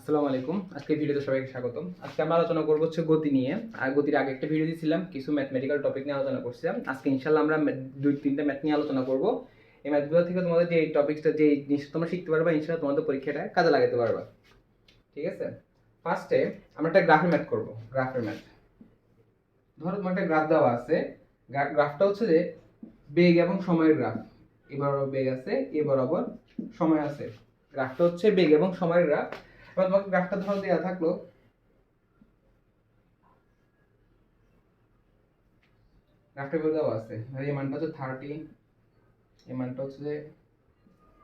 আসসালামু আলাইকুম। আজকে ভিডিওতে সবাইকে স্বাগতম। আজকে আমরা আলোচনা করব হচ্ছে গতি নিয়ে। আর গতির আগে একটা ভিডিও দিয়েছিলাম, কিছু ম্যাথমেটিক্যাল টপিক নিয়ে আলোচনা করছিলাম। আজকে ইনশাআল্লাহ আমরা দুই তিনটা ম্যাথ নিয়ে আলোচনা করব। এই ম্যাথগুলো থেকে তোমাদের যে টপিকসটা যে জিনিসটা তোমরা শিখতে পারবা, ইনশাআল্লাহ তোমাদের পরীক্ষাটা কাজে লাগাতে পারবা। ঠিক আছে? ফার্স্টে আমরা একটা গ্রাফের ম্যাথ করব। গ্রাফের ম্যাথ। ধরো তোমার একটা গ্রাফ দেওয়া আছে। গ্রাফটা হচ্ছে যে বেগ এবং সময়ের গ্রাফ। এবার বেগ আছে, এ বরাবর সময় আছে। গ্রাফটা হচ্ছে বেগ এবং সময়ের গ্রাফ। এবার তোমাকে গ্রাফটা ধরো দেওয়া থাকলো, গ্রাফটা দেওয়া আছে, আর এই মানটা হচ্ছে 30, এই মানটা হচ্ছে যে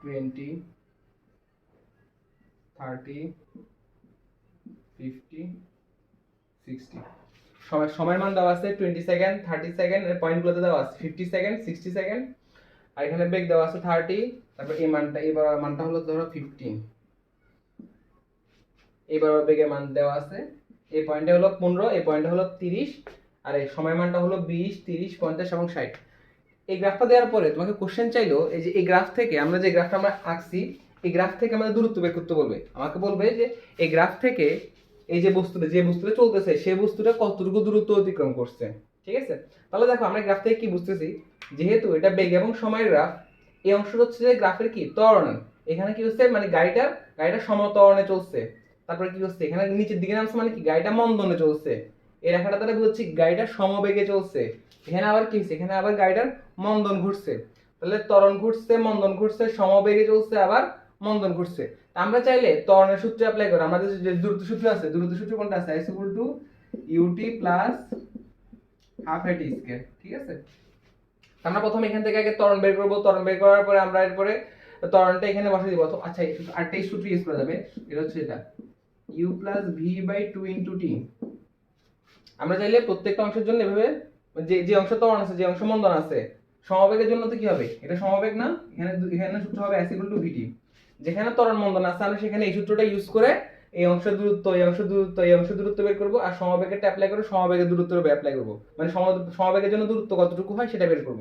20, 30, 50, 60। সময়ের মান দেওয়া আছে 20 সেকেন্ড, 30 সেকেন্ড, এর পয়েন্টগুলোতে দেওয়া আছে 50 সেকেন্ড, 60 সেকেন্ড, আর এখানে বেগ দেওয়া আছে 30। তারপর এই মানটা, এবার মানটা হলো ধরো 15, এবার বেগের মান দেওয়া আছে, এই পয়েন্টে হলো 15, এই পয়েন্টে হলো 30, আর এই সময় মানটা হলো 20, 30, 50 এবং 60। এই গ্রাফটা দেওয়ার পরে তোমাকে কোশ্চেন চাইলো, এই যে এই গ্রাফ থেকে আমরা যে গ্রাফটা আমরা আঁকছি, এই গ্রাফ থেকে আমাদের দূরত্ব বের করতে বলবে। আমাকে বলবে যে এই গ্রাফ থেকে এই যে বস্তুটা চলতেছে, সেই বস্তুটা কতটুকু দূরত্ব অতিক্রম করছে। ঠিক আছে? তাহলে দেখো আমরা গ্রাফ থেকে কি বুঝতেছি, যেহেতু এটা বেগ এবং সময়ের গ্রাফ, এই অংশটা হচ্ছে যে গ্রাফের কি ত্বরণ। এখানে কি হচ্ছে, মানে গাড়িটা সমত্বরণে চলছে। তারপরে কি হচ্ছে, এখানে নিচের দিকে নামছে, মানে কি গাড়িটা মন্দনে চলছে। এই রেখাটা দ্বারা বুঝছি গাড়িটা সমবেগে চলছে। এখানে আবার কি হচ্ছে, এখানে আবার গাড়িটার মন্দন ঘুরছে। তাহলে ত্বরণ ঘুরছে, মন্দন ঘুরছে, সমবেগে চলছে, আবার মন্দন ঘুরছে। আমরা চাইলে ত্বরণের সূত্র অ্যাপ্লাই করি। আমাদের যে দূরত্ব সূত্র আছে, দূরত্ব সূত্র কোনটা আছে, s ut plus half at square. ঠিক আছে? আমরা প্রথমে এখান থেকে আগে ত্বরণ বের করব। ত্বরণ বের করার পরে আমরা এরপরে ত্বরণটা এখানে বসিয়ে দিব। আচ্ছা, আরেকটা সূত্র ইউজ করা যাবে, এটা হচ্ছে এটা u plus v by 2 into t। আমরা চাইলে প্রত্যেকটা অংশের জন্য এভাবে, যে যে অংশ ত্বরণ আছে, যে অংশ মন্দন আছে, সমবেগের জন্য তো কি হবে, এটা সমবেগ না, এখানে সূত্র হবে s vt। যেখানে ত্বরণ মন্দন আছে আমরা সেখানে এই সূত্রটা ইউজ করে এই অংশের দূরত্ব, এই অংশের দূরত্ব, এই অংশের দূরত্ব বের করব, আর সমবেগেরটা অ্যাপ্লাই করে সমবেগের দূরত্বের উপর অ্যাপ্লাই করব। মানে সমবেগের জন্য দূরত্ব কতটুকু হয় সেটা বের করব।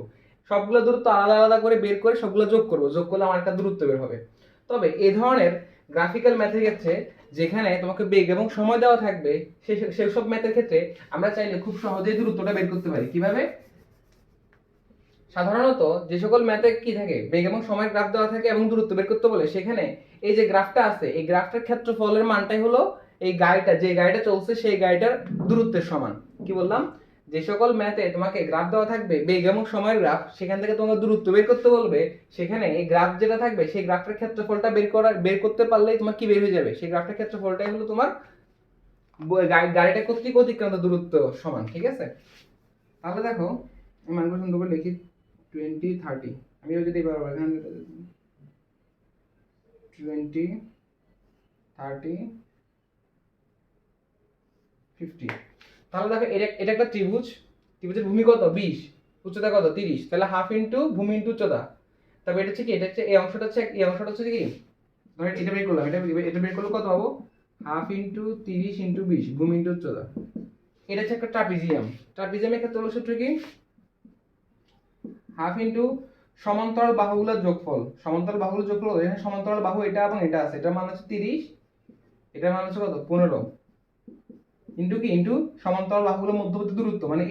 সবগুলো দূরত্ব আলাদা আলাদা করে বের করে সবগুলো যোগ করব, যোগ করলে আমার একটা দূরত্ব বের হবে। তবে এই ধরনের গ্রাফিক্যাল ম্যাথের ক্ষেত্রে, যেখানে তোমাকে বেগ এবং সময় দেওয়া থাকবে, সেই সব ম্যাথের ক্ষেত্রে আমরা চাইলে খুব সহজেই দূরত্বটা বের করতে পারি। কিভাবে? সাধারণত যে সকল ম্যাথে কি থাকে, বেগ এবং সময়ের গ্রাফ দেওয়া থাকে এবং দূরত্ব বের করতে বলে, সেখানে এই যে গ্রাফটা আছে, এই গ্রাফটার ক্ষেত্রফলের মানটাই হলো এই গাড়িটা, যে গাড়িটা চলছে সেই গাড়িটার দূরত্বের সমান। কি বললাম? যে সকল ম্যাথে তোমাকে গ্রাফ দেওয়া থাকবে, বেগ এবং সময়ের গ্রাফ, সেখান থেকে তোমাকে দূরত্ব বের করতে বলবে, সেখানে এই গ্রাফ যেটা থাকবে সেই গ্রাফটার ক্ষেত্রফলটা বের করতে পারলেই তোমার কি বের হয়ে যাবে, সেই গ্রাফটার ক্ষেত্রফলটাই হলো তোমার গাড়িটা কর্তৃক অতিক্রান্ত দূরত্ব সমান। ঠিক আছে? তাহলে দেখো আমি মানগুলো সুন্দর করে লিখি, 20, 30। আমি যদি এবার এখানে 20, 30, 50। তাহলে দেখো এটা একটা ত্রিভুজ। ত্রিভুজের ভূমি কত? 20, উচ্চতা কত? 30। তাহলে হাফ ইনটু ভূমি ইনটু উচ্চতা। তবে এটা হচ্ছে কি, এটা হচ্ছে এই অংশটা হচ্ছে কি, ধর এটা বের করলাম, এটা বের করলে কত পাবো? হাফ ইনটু 30 ইনটু 20 ভূমি ইনটু উচ্চতা। এটা হচ্ছে একটা ট্রাপিজিয়াম। ট্রাপিজিয়ামের ক্ষেত্রে হলো সূত্র কি, হাফ ইনটু সমান্তরাল বাহুগুলোর যোগফল। সমান্তরাল বাহুগুলোর যোগফল, এখানে সমান্তরাল বাহু এটা এবং এটা আছে, এটার মান হচ্ছে 30, এটার মান হচ্ছে কত? 15, ইনটু কি, ইনটু সমান্তরাল বাহুগুলোর মধ্যবর্তী দূরত্ব, মানে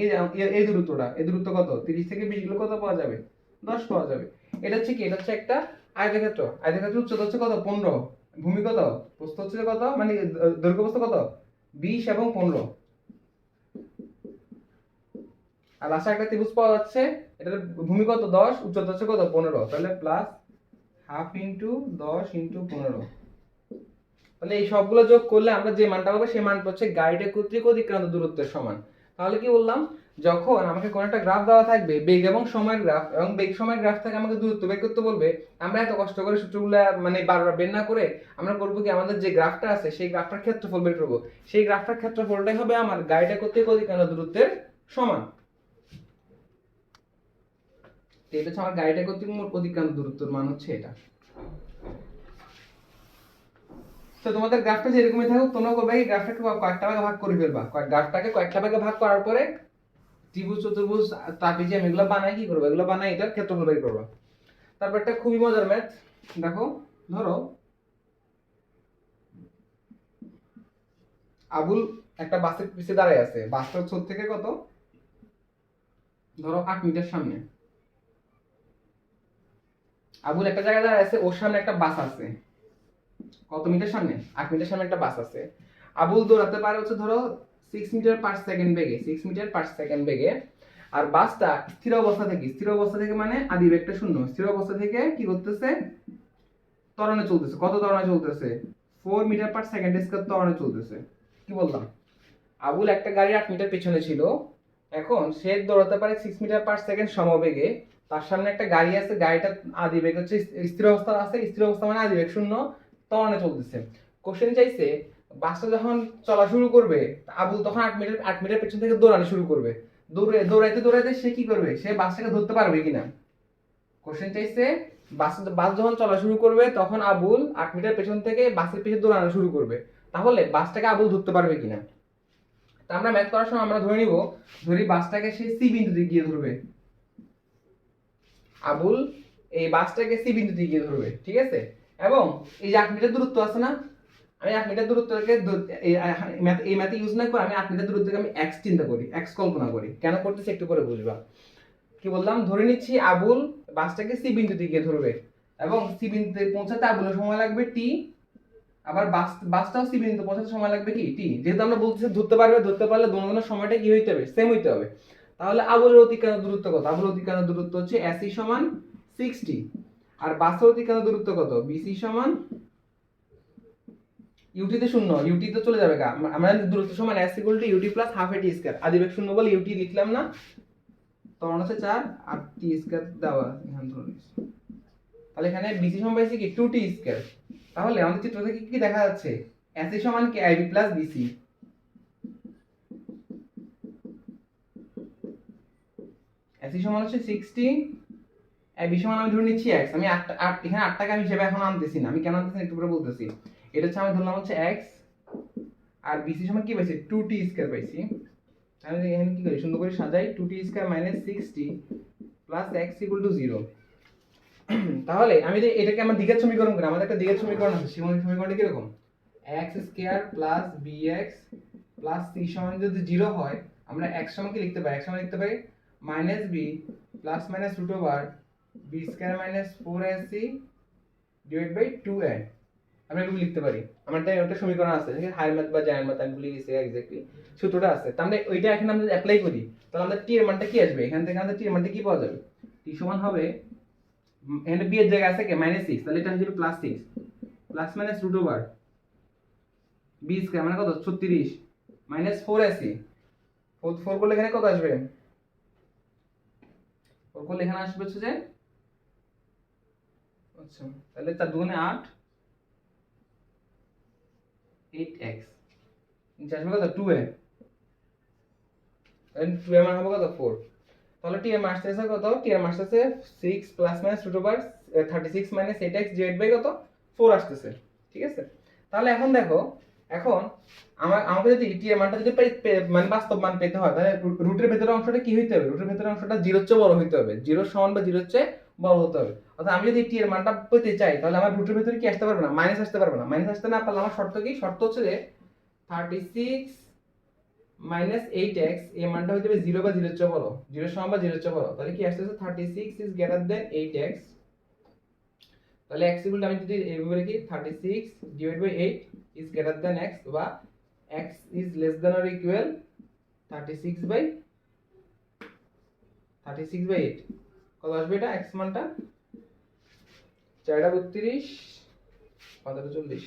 এই দূরত্বটা, এই দূরত্ব কত? 30 থেকে 20 গেলে কত পাওয়া যাবে? 10 পাওয়া যাবে। এটা হচ্ছে কি, এটা হচ্ছে একটা আয়তক্ষেত্র। আয়তক্ষেত্রের উচ্চতা হচ্ছে কত? 15, ভূমি কত, প্রস্থ হচ্ছে কত, মানে দৈর্ঘ্য প্রস্থ কত? 20 এবং 15। আর লাস্টে একটা ত্রিভুজ পাওয়া যাচ্ছে, এটার ভূমি কত? 10, উচ্চতা হচ্ছে কত? 15। তাহলে প্লাস হাফ ইনটু 10 ইনটু 15। তাহলে এই সবগুলো যোগ করলে আমরা যে মানটা পাবো, সেই মানটা হচ্ছে গাড়িটা কর্তৃক অতিক্রান্ত দূরত্বের সমান। তাহলে কি বললাম, যখন আমাকে কোন একটা গ্রাফ দেওয়া থাকবে, বেগ এবং সময়ের গ্রাফ, এবং বেগ সময়ের গ্রাফ থেকে আমাকে দূরত্ব বের করতে বলবে, আমরা এত কষ্ট করে সূত্রগুলো মানে বারবার বের না করে আমরা করবো কি, আমাদের যে গ্রাফটা আছে সেই গ্রাফটার ক্ষেত্রফল বের করবো। সেই গ্রাফটার ক্ষেত্রফলটাই হবে আমার গাড়িটা কর্তৃক অতিক্রান্ত দূরত্বের সমান। এটা হচ্ছে আমার গাড়িটা কর্তৃক মোট অতিক্রান্ত দূরত্বের মান হচ্ছে এটা। তো তোমাদের গ্রাফটা যেরকমই থাকুক, তোমরা করবে কি, গ্রাফটাকে কয়েকটা ভাগে ভাগ করে ফেলবা। গ্রাফটাকে কয়েকটা ভাগে ভাগ করার পরে ত্রিভুজ, চতুর্ভুজ, ট্রাপিজিয়াম এগুলো বানাই কি করবে, এগুলো বানাই এটার ক্ষেত্রফল বের করবা। তারপর একটা খুবই মজার ম্যাথ দেখো, ধরো আবুল একটা বাসের পিছে দাঁড়ায় আছে, বাসটার ছোট থেকে কত, ধরো 8 মিটার সামনে। আবুল একটা জায়গায় দাঁড়ায় আছে, ওর সামনে একটা বাস আছে, কত মিটার সামনে, 8 মিটার সামনে একটা বাস আছে। আবুল দৌড়াতে পারে হচ্ছে ধরো 6 মিটার পার সেকেন্ড বেগে, 6 মিটার পার সেকেন্ড বেগে। আর বাসটা স্থির অবস্থা থেকে মানে আদি বেগটা শূন্য, স্থির অবস্থা থেকে কি করতেছে, ত্বরণে চলতেছে। কত ত্বরণে চলতেছে, 4 মিটার পার সেকেন্ড স্কয়ার ত্বরণে চলতেছে। কি বললাম, আবুল একটা গাড়ি 8 মিটার পেছনে ছিল, এখন সে দৌড়াতে পারে 6 মিটার পার সেকেন্ড সমবেগে। তার সামনে একটা গাড়ি আছে, গাড়িটা আদি বেগ হচ্ছে স্থির অবস্থা আছে, স্থির অবস্থা মানে আদি বেগ শূন্য, ত্বরণে চলতেছে। কোশ্চেন চাইছে বাসটা যখন চলা শুরু করবে, আবুল তখন 8 মিটার পেছন থেকে দৌড়ানো শুরু করবে। দৌড়াইতে সে কি করবে, সে বাসটাকে ধরতে পারবে কিনা। কোশ্চেন চাইছে বাস যখন চলা শুরু করবে তখন আবুল 8 মিটার পেছন থেকে বাসের পিছে দৌড়ানো শুরু করবে, তাহলে বাসটাকে আবুল ধরতে পারবে কিনা। তা আমরা ম্যাথ করার সময় আমরা ধরি বাসটাকে সে সি বিন্দুতে গিয়ে ধরবে। আবুল এই বাসটাকে সি বিন্দুতে গিয়ে ধরবে, ঠিক আছে। এবং এই যে 8 মিটার দূরত্ব আছে না, আমি 8 মিটার দূরত্বকে এই ম্যাথ ইউজ না করে আমি 8 মিটার দূরত্বকে আমি x চিন্তা করি, x কল্পনা করি। কেন করতেছি একটু পরে বুঝবা। কি বললাম, ধরে নিচ্ছি আবুল বাসটাকে সি বিন্দুতে গিয়ে ধরবে এবং সি বিন্দুতে পৌঁছাতে আবুলের সময় লাগবে টি, আবার বাসটাও সি বিন্দুতে পৌঁছাতে সময় লাগবে কি টি। যেহেতু আমরা বলতেছি ধরতে পারলে দুজনের সময়টা কি হইতে হবে, সেম হইতে হবে। তাহলে আবুলের অতিক্রান্ত দূরত্ব কত, আবুলের অতিক্রান্ত দূরত্ব হচ্ছে এসি সমান 60, আর বাসের অতিক্রান্ত দূরত্ব কত, বিসি সমান ইউটি তে শূন্য, ইউটি তো চলে যাবে, আমরা দূরত্ব সমান s equal to u t plus half a t square, আদিবেগ শূন্য বলে ইউটি লিখলাম না, তখন হচ্ছে 4 আর টি স্কয়ার দেওয়া এখানে ধরে নিচ্ছি। তাহলে এখানে বিসি সমান পাইছি কি 2t স্কয়ার। তাহলে আমাদের চিত্র থেকে কি দেখা যাচ্ছে, এসি সমান কি আইবি প্লাস বিসি। এসি সমান হচ্ছে 60, এবি সমান আমি ধরে নিচ্ছি x, আমি 8 এখানে 8 টাকা আমি হিসেবে এখন আনতেছি না, আমি কেন আনতেছি একটু পরে বলতেছি। এটা হচ্ছে আমি ধরলাম হচ্ছে x, আর বিসি সমান কি পাইছি 2t স্কয়ার পাইছি। আমি এখানে কি করি, সুন্দর করে সাজাই, 2t square minus 60 plus x equal to 0। তাহলে আমি যদি এটাকে আমার দ্বিঘাত সমীকরণ করি, আমাদের একটা দ্বিঘাত সমীকরণ আছে, সমীকরণটা কি রকম, x square plus bx plus c সমান যদি 0 হয়, আমরা x সমান কি লিখতে পারি, x সমান লিখতে পারি minus b plus minus root over b square minus 4ac divide by 2a। আমরা এগুলো লিখতে পারি, আমার তাই একটা সমীকরণ আছে, ঠিক আছে, হায়ার ম্যাথ বা জায়ার ম্যাথ আমি ভুলে গেছি এক্স্যাক্টলি, সূত্রটা আছে। তাহলে ওইটা এখন আমরা অ্যাপ্লাই করি, তাহলে আমাদের টি এর মানটা কি আসবে, এখান থেকে আমাদের টি এর মানটা কি পাওয়া যাবে, টি সমান হবে, এখানে বি এর জায়গায় আছে কি -6, তাহলে এটা হচ্ছে +6 plus minus root over b square মানে কত 36 মাইনাস 4ac, 4 করলে এখানে কত আসবে, 4 করলে এখানে আসবে হচ্ছে যে, আচ্ছা তাহলে 4 দুগুণে 8, 8x, নিচে আসবে কত 2a, তাহলে 2a মান হবে কত 4। তাহলে টি এর মান আসছে কত, টি এর মান আসছে 6 plus minus root over 36 minus 8x divide by কত 4 আসতেছে, ঠিক আছে। তাহলে এখন দেখো, এখন আমাকে যদি টি এর মানটা যদি মানে বাস্তব মান পেতে হয়, তাহলে রুটের ভেতরের অংশটা কি হইতে হবে, রুটের ভেতরের অংশটা 0 এর চেয়ে বড় হইতে হবে, 0 সমান বা 0 এর চেয়ে বড় হতে হবে। অর্থাৎ আমি যদি টি এর মানটা পেতে চাই, তাহলে আমার রুটের ভেতরে কি আসতে পারবে না, মাইনাস আসতে পারবে না। মাইনাস আসতে না পারলে আমার শর্ত কি, শর্ত হচ্ছে যে 36 মাইনাস 8x এই মানটা হয়ে যাবে 0 বা 0 এর চেয়ে বড়, 0 সমান বা 0 এর চেয়ে বড়। তাহলে কি আসছে 36 ইজ গ্রেটার দ্যান 8x, তাহলে x ইকুয়াল আমি যদি এইভাবে লিখি 36 divide by 8 is greater than x, বা x is less than or equal 36 by 8। কত আসবে এটা x মানটা, 4 32 15 40,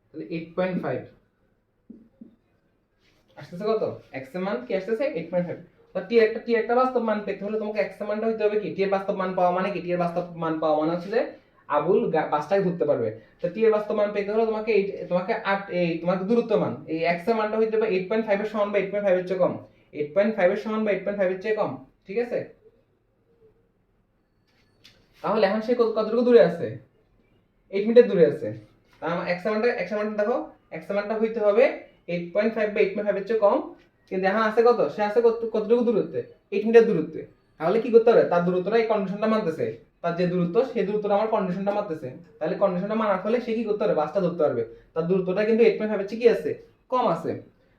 তাহলে 8.5 আসতেছে। কত x এর মান কি আসতেছে 8.5। তো টি একটা বাস্তব মান পেতে হলে তোমাকে x এর মানটা হইতে হবে কি, টি এর বাস্তব মান পাওয়া মানে কি, টি এর বাস্তব মান পাওয়া মানে হচ্ছে যে আবুল বাসটাকে ধরতে পারবে। তো টি এর বাস্তব মান পেতে হলে তোমাকে তোমাকে 8 এই তোমাকে দূরত্ব মান এই x এর মানটা হইতে হবে 8.5 এর সমান বা 8.5 এর চেয়ে কম, 8.5 এর সমান বা 8.5 এর চেয়ে কম, ঠিক আছে। তাহলে এখন সে কতটুকু দূরে আছে, 8 মিটার দূরে আছে। তার x এর মানটা দেখো, x এর মানটা হইতে হবে 8.5 বা 8.5 এর চেয়ে কম, কিন্তু এখন আছে কত, সে আছে কতটুকু দূরত্বে, 8 মিটার দূরত্বে। তাহলে কি করতে হবে, তার দূরত্বটা এই কন্ডিশনটা মানতেছে, তার যে দূরত্ব সেই দূরত্বটা আমার কন্ডিশনটা মানতেছে। তাহলে কন্ডিশনটা মানার ফলে সে কি করতে পারবে, বাসটা ধরতে পারবে। তার দূরত্বটা কিন্তু 8.5 এর চেয়ে কি আছে কম আছে,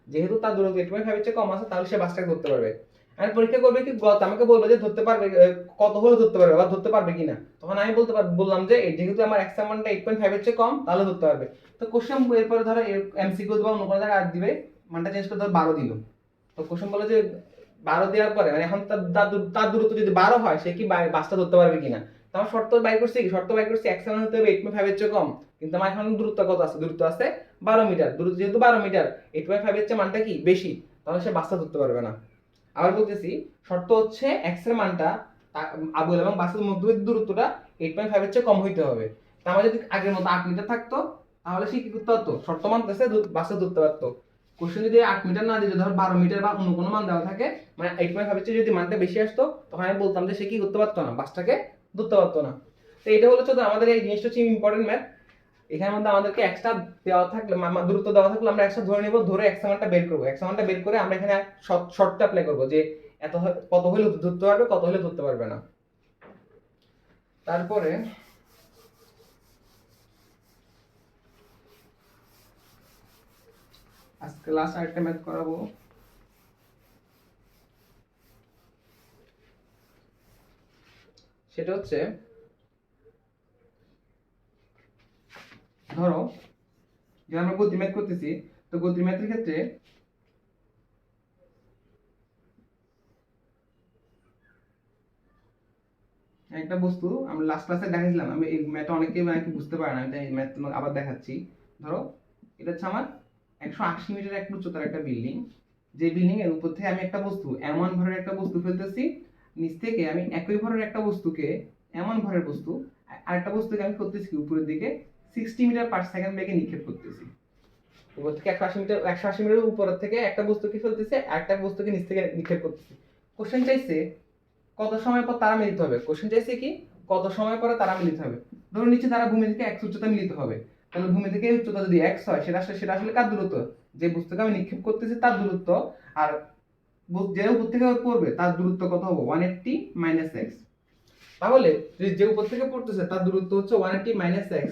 যেহেতু তার দূরত্ব 8.5 এর চেয়ে কম আছে, তাহলে সে বাসটাকে ধরতে পারবে। আমি পরীক্ষা করবে কি আমাকে বলবে যে ধরতে পারবে কত হলে ধরতে পারবে বা ধরতে পারবে কিনা, তখন আমি বললাম যে যেহেতু আমার x এর মানটা 8.5 এর চেয়ে কম, তাহলে ধরতে পারবে। তো কোশ্চেন এরপরে ধরো এমসিকিউ বা অন্য কোনো জায়গায় আর দিবে, মানটা চেঞ্জ করে ধরো 12 দিল। তো কোশ্চেন বলে যে 12 দেওয়ার পরে মানে এখন তার দূরত্ব যদি 12 হয়, সে কি বাসটা ধরতে পারবে কিনা। তো আমার শর্ত বাই করছি x এর মান হতে হবে 8.5 এর চেয়ে কম, কিন্তু আমার এখন দূরত্ব কত আছে, দূরত্ব আছে 12 মিটার। দূরত্ব যেহেতু 12 মিটার, 8.5 এর চেয়ে মানটা কি বেশি, তাহলে সে বাসটা ধরতে পারবে না। আবার বলতেছি, শর্ত হচ্ছে x এর মানটা আবুল এবং বাসের মধ্যবর্তী দূরত্বটা 8.5 এর চেয়ে কম হইতে হবে। তা আমার যদি আগের মতো 8 মিটার থাকতো, তাহলে সে কি করতে পারতো, শর্ত মানতেছে বাসে ধরতে পারতো। কোশ্চেন যদি 8 মিটার না দিয়ে ধর 12 মিটার বা অন্য কোনো মান দেওয়া থাকে, মানে 8.5 এর চেয়ে যদি মানটা বেশি আসতো, তখন আমি বলতাম যে সে কি করতে পারতো না, বাসটাকে ধরতে পারতো না। তো এটা হলো তো আমাদের এই জিনিসটা হচ্ছে ইম্পর্টেন্ট ম্যাথ। এখানের মধ্যে আমাদেরকে এক্সট্রা দেওয়া থাকলে দূরত্ব দেওয়া থাকলে আমরা এক্সট্রা ধরে নিব, ধরে এক্স মানটা বের করব। এক্স মানটা বের করে আমরা এখানে শর্তটা অ্যাপ্লাই করব যে এত কত হলে ধরতে পারবে, কত হলে ধরতে পারবে না। তারপরে আজকে লাস্ট আরেকটা ম্যাথ করাবো। সেটা হচ্ছে ধরো যে আমরা গতি ম্যাথ করতেছি, তো গতি ম্যাথের ক্ষেত্রে একটা বস্তু আমরা লাস্ট ক্লাসে দেখাইছিলাম, আমি এই ম্যাথটা অনেকে বুঝতে পারে না, আমি তাই ম্যাথ তোমাকে আবার দেখাচ্ছি। ধরো এটা হচ্ছে আমার 180 মিটার একটা উচ্চতার একটা বিল্ডিং, যে বিল্ডিং এর উপর থেকে আমি একটা বস্তু এমন ভরের একটা বস্তু ফেলতেছি, নিচ থেকে আমি একই ভরের একটা বস্তুকে এমন ভরের বস্তু আরেকটা বস্তুকে আমি করতেছি উপরের দিকে 60 মিটার পার সেকেন্ড বেগে নিক্ষেপ করতেছি। উপর থেকে 180 মিটার উপর থেকে একটা বস্তুকে ফেলতেছে, আরেকটা বস্তুকে নিচ থেকে নিক্ষেপ করতেছি। কোশ্চেন চাইছে কত সময় পর তারা মিলিত হবে। কোশ্চেন চাইছে কি কত সময় পরে তারা মিলিত হবে। ধরুন নিচে তারা ভূমি থেকে x উচ্চতা মিলিত হবে, তাহলে ভূমি থেকে উচ্চতা যদি x হয়, সেটা আসলে কার দূরত্ব, যে বস্তুকে আমি নিক্ষেপ করতেছি তার দূরত্ব, আর যে উপর থেকে পড়বে তার দূরত্ব কত হবে 180 - x। তাহলে যে উপর থেকে পড়তেছে তার দূরত্ব হচ্ছে 180 - x।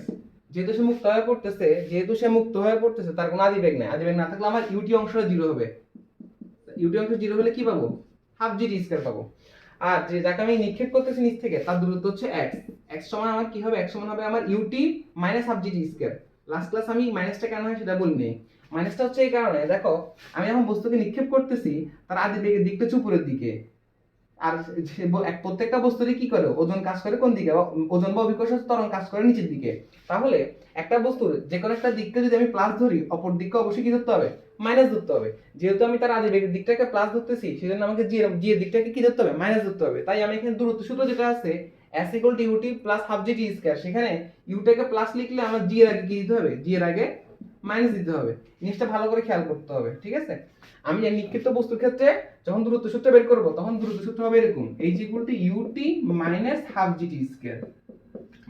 যেহেতু সে মুক্ত হয়ে পড়তেছে তার কোনো আদিবেগ নাই, আদিবেগ না থাকলে আমার ইউটি অংশ 0 হবে। ইউটি অংশ 0 হলে কি পাবো, হাফ জি টি স্কয়ার পাবো। আর যে যাকে আমি নিক্ষেপ করতেছি নিচ থেকে তার দূরত্ব হচ্ছে x। x সমান আমার কি হবে, x সমান হবে আমার ut মাইনাস হাফ জি টি স্কয়ার। লাস্ট ক্লাস আমি মাইনাসটা কেন হয় সেটা বলিনি। মাইনাসটা হচ্ছে এই কারণে, দেখো আমি এখন বস্তুকে নিক্ষেপ করতেছি, তার আদিবেগের দিকটা হচ্ছে উপরের দিকে, আর প্রত্যেকটা বস্তুরই কি করে ওজন কাজ করে কোন দিকে, ওজন বা অভিকর্ষ ত্বরণ কাজ করে নিচের দিকে। তাহলে একটা বস্তুর যে কোনো একটা দিককে যদি আমি প্লাস ধরি, অপর দিককে অবশ্যই কি ধরতে হবে, মাইনাস ধরতে হবে। যেহেতু আমি তার আদিবেগের দিকটাকে প্লাস ধরতেছি, সেজন্য আমাকে জি এর দিকটাকে কি ধরতে হবে, মাইনাস ধরতে হবে। তাই আমি এখানে দূরত্ব সূত্র যেটা আছে s = ut + হাফ জি টি স্কয়ার, সেখানে u টাকে প্লাস লিখলে আমার জি এর আগে কি দিতে হবে, জি এর আগে মাইনাস দিতে হবে। জিনিসটা ভালো করে খেয়াল করতে হবে, ঠিক আছে। আমি এই নিক্ষিপ্ত বস্তুর ক্ষেত্রে যখন দূরত্ব সূত্র বের করব, তখন দূরত্ব সূত্র হবে এরকম, h = ut - হাফ জি টি স্কয়ার।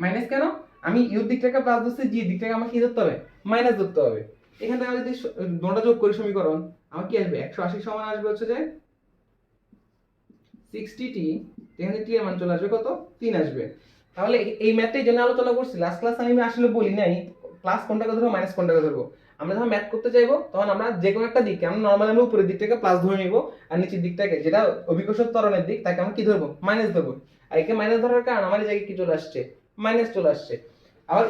মাইনাস কেন, আমি u দিকটাকে প্লাস ধরছি, জি দিকটাকে আমাকে কি ধরতে হবে, মাইনাস ধরতে হবে। এখান থেকে আমি যদি দুটোটা যোগ করি সমীকরণ, আমার কি আসবে 180 সমান আসবে হচ্ছে যে 60t, এখানে t এর মান চলে আসবে কত, 3 আসবে। তাহলে এই ম্যাথটাই জন্য আলোচনা করছি। লাস্ট ক্লাস আমি আসলে বলি নাই প্লাস কোনটাকে ধরবো মাইনাস কোনটাকে ধরবো। আমরা যখন ম্যাথ করতে চাইবো তখন আমরা যে কোনো একটা দিককে আমরা নরমালি আমরা উপরের দিকটাকে প্লাস ধরে নিব, আর নিচের দিকটাকে যেটা অভিকর্ষ ত্বরণের দিক তাকে আমরা কি ধরবো, মাইনাস ধরবো। আর একে মাইনাস ধরার কারণ আমার এই জায়গায় কি চলে আসছে, মাইনাস চলে আসছে। আবার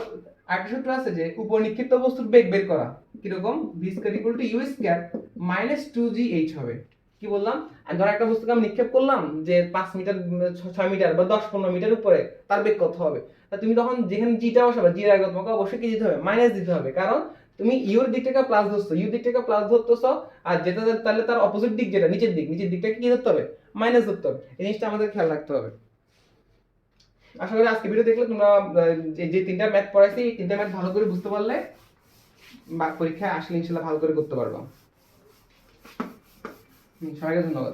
আরেকটা সূত্র আছে যে উপর নিক্ষিপ্ত বস্তুর বেগ বের করা, কিরকম, v = u² - 2gh হবে। কি বললাম, আমি ধর একটা বস্তুকে আমি নিক্ষেপ করলাম যে 5 মিটার 6 মিটার বা 10-15 মিটার উপরে, তার বেগ কত হবে। তা তুমি তখন যেখানে জিটা বসাবে, জির আগে তোমাকে অবশ্যই কি দিতে হবে, মাইনাস দিতে হবে, কারণ তুমি ইউর দিকটাকে প্লাস ধরছো, ইউ দিকটাকে প্লাস ধরতেছো, আর যেটা তাহলে তার অপোজিট দিক যেটা নিচের দিকটাকে কি ধরতে হবে, মাইনাস ধরতে হবে। এই জিনিসটা আমাদের খেয়াল রাখতে হবে। আশা করি আজকে ভিডিও দেখলে তোমরা যে তিনটা ম্যাথ পড়াইছি, এই তিনটা ম্যাথ ভালো করে বুঝতে পারলে পরীক্ষায় আসলে ইনশাআল্লাহ ভালো করে করতে পারবা। সবাইকে ধন্যবাদ।